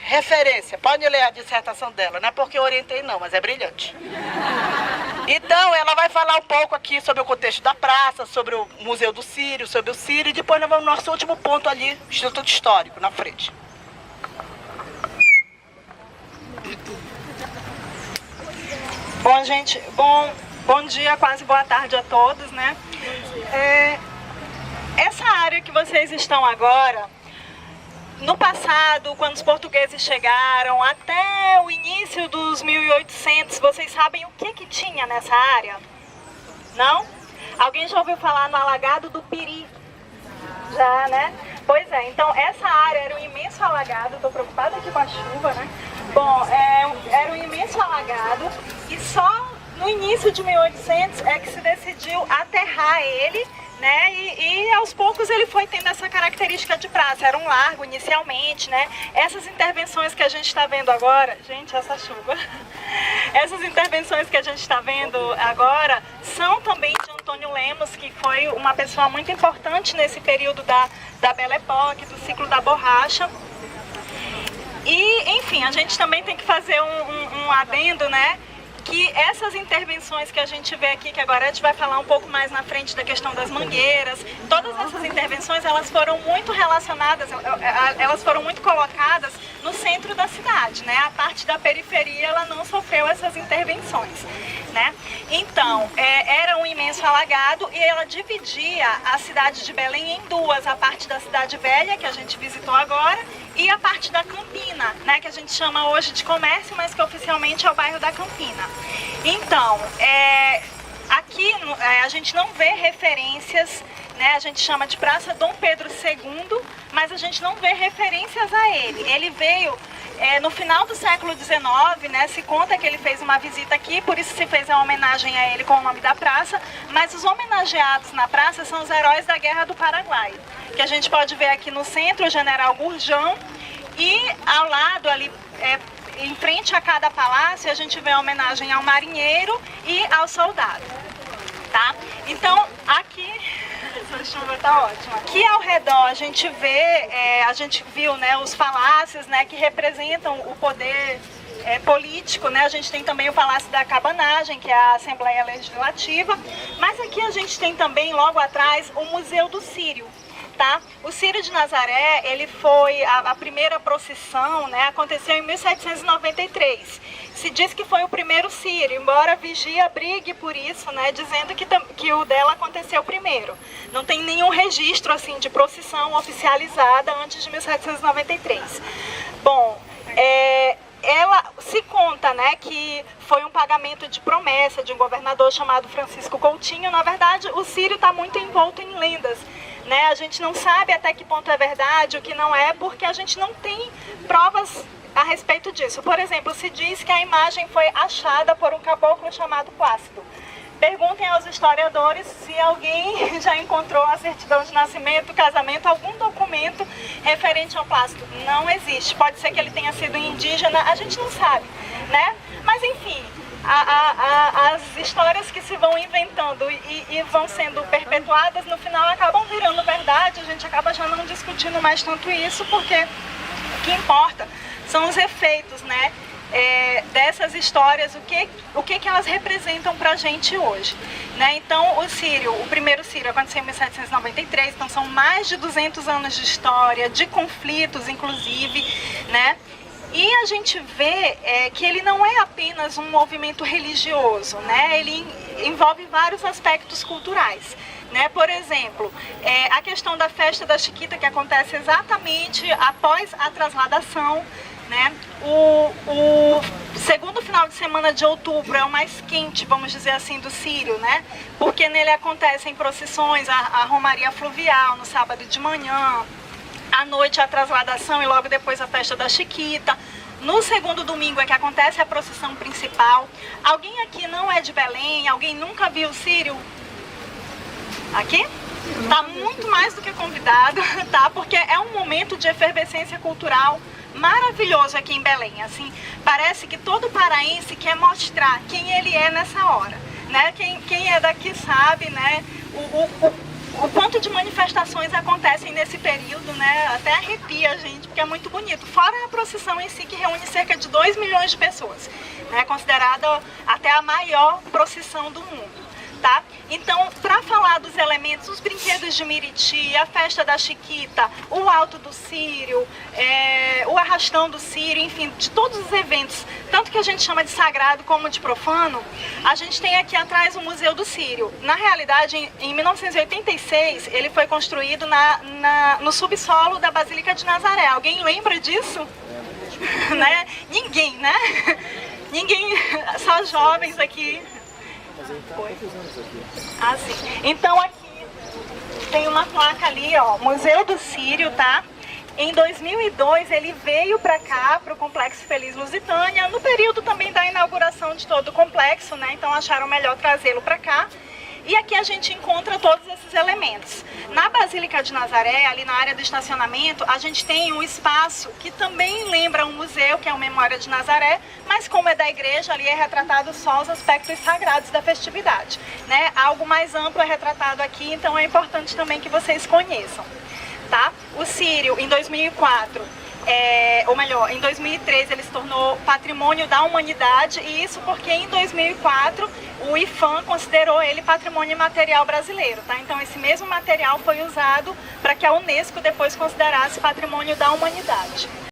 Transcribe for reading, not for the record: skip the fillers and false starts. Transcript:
referência. Pode ler a dissertação dela, não é porque eu orientei não, mas é brilhante. Então, ela vai falar um pouco aqui sobre o contexto da praça, sobre o Museu do Círio, sobre o Círio, e depois nós vamos no nosso último ponto ali, Instituto Histórico, na frente. Bom, gente, bom dia, quase boa tarde a todos, né? Essa área que vocês estão agora, no passado, quando os portugueses chegaram, até o início dos 1800, vocês sabem o que tinha nessa área? Não? Alguém já ouviu falar no alagado do Piri? Já, né? Pois é, então essa área era um imenso alagado, estou preocupada aqui com a chuva, né? Bom, era um imenso alagado e só no início de 1800 é que se decidiu aterrar ele, né? E aos poucos ele foi tendo essa característica de praça. Era um largo inicialmente, né? Essas intervenções que a gente está vendo agora, gente, essa chuva. Essas intervenções que a gente está vendo agora são também de Antônio Lemos, que foi uma pessoa muito importante nesse período da Belle Époque, do ciclo da borracha. E, enfim, a gente também tem que fazer um adendo, né? Que essas intervenções que a gente vê aqui, que agora a gente vai falar um pouco mais na frente da questão das mangueiras, todas essas intervenções, elas foram muito relacionadas, elas foram muito colocadas no centro da cidade, né? A parte da periferia, ela não sofreu essas intervenções, né? Então, era um imenso alagado e ela dividia a cidade de Belém em duas, a parte da Cidade Velha, que a gente visitou agora, e a parte da Campina, né, que a gente chama hoje de Comércio, mas que oficialmente é o bairro da Campina. Então, aqui a gente não vê referências, né, a gente chama de Praça Dom Pedro II, mas a gente não vê referências a ele. Ele veio no final do século XIX, né, se conta que ele fez uma visita aqui, por isso se fez a homenagem a ele com o nome da praça, mas os homenageados na praça são os heróis da Guerra do Paraguai, que a gente pode ver aqui no centro o General Gurjão, e ao lado ali, em frente a cada palácio, a gente vê a homenagem ao marinheiro e ao soldado, tá? Então, aqui... Essa chuva tá ótima. Aqui ao redor a gente viu, né, os palácios, né, que representam o poder político, né? A gente tem também o Palácio da Cabanagem, que é a Assembleia Legislativa, mas aqui a gente tem também, logo atrás, o Museu do Círio. Tá? O Círio de Nazaré, ele foi, a primeira procissão, né, aconteceu em 1793. Se diz que foi o primeiro Círio, embora a Vigia brigue por isso, né, dizendo que o dela aconteceu primeiro. Não tem nenhum registro assim, de procissão oficializada antes de 1793. Bom, ela se conta, né, que foi um pagamento de promessa de um governador chamado Francisco Coutinho. Na verdade, o Círio está muito envolto em lendas, né? A gente não sabe até que ponto é verdade, o que não é, porque a gente não tem provas a respeito disso. Por exemplo, se diz que a imagem foi achada por um caboclo chamado Plácido. Perguntem aos historiadores se alguém já encontrou a certidão de nascimento, casamento, algum documento referente ao Plácido. Não existe. Pode ser que ele tenha sido indígena, a gente não sabe, né? Mas enfim, as histórias que se vão inventando e vão sendo perpetuadas, no final acabam virando verdade. A gente acaba já não discutindo mais tanto isso, porque o que importa são os efeitos, né? Dessas histórias, o que elas representam para a gente hoje, né? Então, o primeiro Círio aconteceu em 1793, então são mais de 200 anos de história, de conflitos, inclusive, né? E a gente vê que ele não é apenas um movimento religioso, né? Ele envolve vários aspectos culturais, né? Por exemplo, a questão da festa da Chiquita, que acontece exatamente após a trasladação, né? O segundo final de semana de outubro é o mais quente, vamos dizer assim, do Círio, né? Porque nele acontecem procissões, a romaria fluvial no sábado de manhã, à noite a trasladação e logo depois a festa da Chiquita. No segundo domingo é que acontece a procissão principal. Alguém aqui não é de Belém? Alguém nunca viu o Círio? Aqui? Tá muito mais do que convidado, tá? Porque é um momento de efervescência cultural maravilhoso aqui em Belém. Assim, parece que todo paraense quer mostrar quem ele é nessa hora, né? Quem é daqui sabe, né? o quanto de manifestações acontecem nesse período, né? Até arrepia a gente, porque é muito bonito. Fora a procissão em si, que reúne cerca de 2 milhões de pessoas, né? Considerada até a maior procissão do mundo. Tá? Então, para falar dos elementos, os brinquedos de Miriti, a festa da Chiquita, o Alto do Círio, o Arrastão do Círio, enfim, de todos os eventos, tanto que a gente chama de sagrado como de profano, a gente tem aqui atrás o Museu do Círio. Na realidade, em 1986, ele foi construído no subsolo da Basílica de Nazaré. Alguém lembra disso? Né? Ninguém, né? Ninguém, só jovens aqui. Ah, sim. Então aqui tem uma placa ali, ó, Museu do Círio, tá? Em 2002 ele veio para cá, para o Complexo Feliz Lusitânia, no período também da inauguração de todo o complexo, né? Então acharam melhor trazê-lo para cá. E aqui a gente encontra todos esses elementos. Na Basílica de Nazaré, ali na área do estacionamento, a gente tem um espaço que também lembra um museu, que é o Memória de Nazaré, mas como é da igreja, ali é retratado só os aspectos sagrados da festividade, né? Algo mais amplo é retratado aqui, então é importante também que vocês conheçam, tá? O Círio, em 2004... ou melhor, em 2013 ele se tornou Patrimônio da Humanidade, e isso porque em 2004 o IPHAN considerou ele Patrimônio Imaterial Brasileiro, tá? Então esse mesmo material foi usado para que a Unesco depois considerasse Patrimônio da Humanidade.